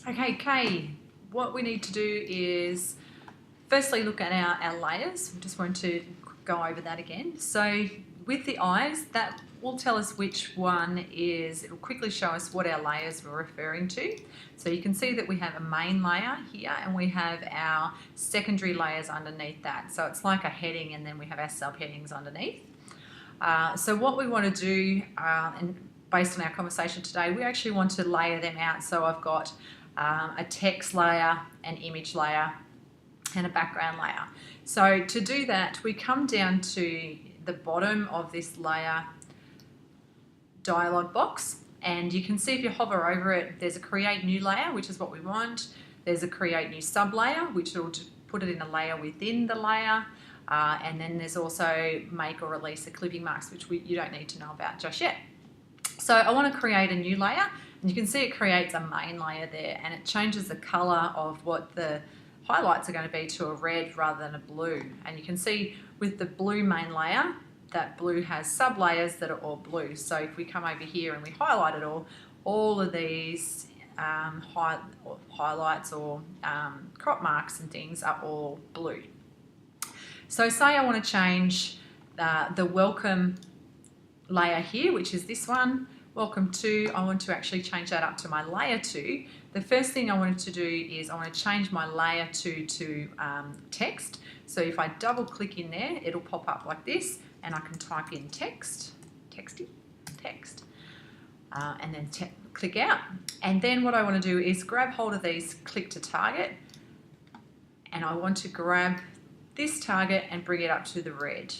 Okay, Kay, what we need to do is firstly look at our layers. We just want to go over that again. So with the eyes, that will tell us which one is, it will quickly show us what our layers we're referring to. So you can see that we have a main layer here and we have our secondary layers underneath that. So it's like a heading and then we have our subheadings underneath. So what we want to do, and based on our conversation today, we actually want to layer them out. So I've got a text layer, an image layer, and a background layer. So to do that, we come down to the bottom of this layer dialog box, and you can see if you hover over it, there's a create new layer, which is what we want. There's a create new sub layer, which will put it in a layer within the layer. And then there's also make or release the clipping marks, which you don't need to know about just yet. So I want to create a new layer, and you can see it creates a main layer there, and it changes the color of what the highlights are going to be to a red rather than a blue. And you can see with the blue main layer, that blue has sub layers that are all blue. So if we come over here and we highlight it all of these highlights or crop marks and things are all blue. So say I want to change the welcome layer here, which is this one, welcome to, I want to actually change that up to my layer 2. The first thing I wanted to do is I want to change my layer 2 to text. So if I double click in there, it'll pop up like this, and I can type in text, and then click out. And then what I want to do is grab hold of these, click to target, and I want to grab this target and bring it up to the red.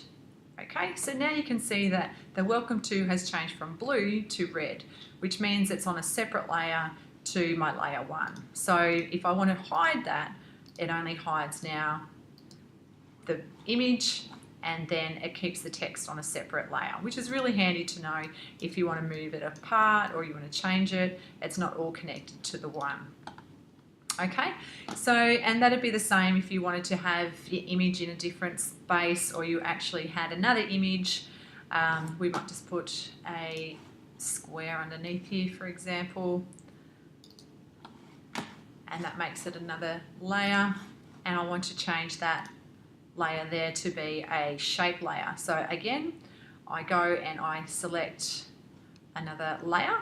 Okay, so now you can see that the welcome to has changed from blue to red, which means it's on a separate layer to my layer 1. So if I want to hide that, it only hides now the image, and then it keeps the text on a separate layer, which is really handy to know if you want to move it apart or you want to change it. It's not all connected to the one. Okay, so, and that'd be the same if you wanted to have your image in a different space, or you actually had another image. We might just put a square underneath here, for example, and that makes it another layer, and I want to change that layer there to be a shape layer. So again, I go and I select another layer,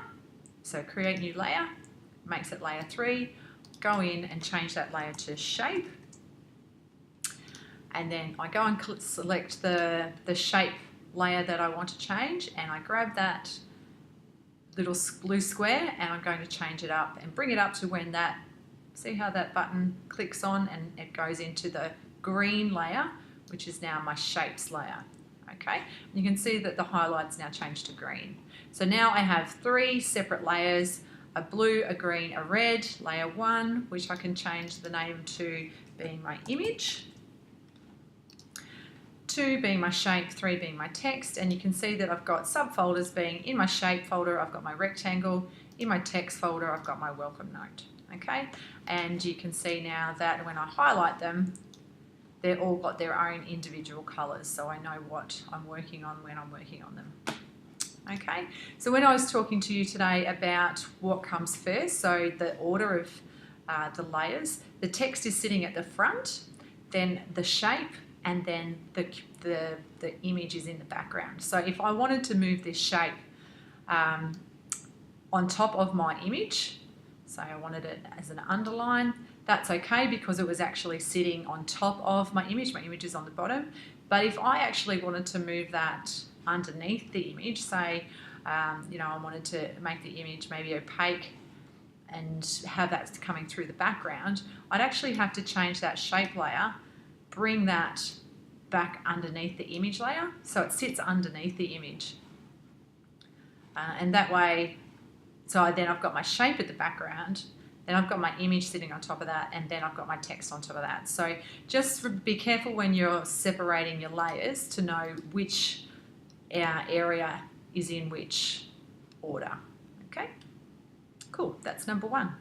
so create new layer, makes it layer 3, go in and change that layer to shape, and then I go and select the shape layer that I want to change, and I grab that little blue square and I'm going to change it up and bring it up to when that, see how that button clicks on and it goes into the green layer, which is now my shapes layer. Okay, and you can see that the highlights now changed to green. So now I have 3 separate layers, a blue, a green, a red, layer 1, which I can change the name to being my image, 2 being my shape, 3 being my text, and you can see that I've got subfolders being in my shape folder, I've got my rectangle, in my text folder, I've got my welcome note. Okay, and you can see now that when I highlight them, they've all got their own individual colours, so I know what I'm working on when I'm working on them. Okay, so when I was talking to you today about what comes first, so the order of the layers, the text is sitting at the front, then the shape, and then the image is in the background. So if I wanted to move this shape on top of my image, say I wanted it as an underline, that's okay because it was actually sitting on top of my image is on the bottom. But if I actually wanted to move that underneath the image, say, you know, I wanted to make the image maybe opaque and have that coming through the background, I'd actually have to change that shape layer, bring that back underneath the image layer so it sits underneath the image. And that way, so then I've got my shape at the background, then I've got my image sitting on top of that, and then I've got my text on top of that. So just be careful when you're separating your layers to know which area is in which order. Okay, cool, that's number 1.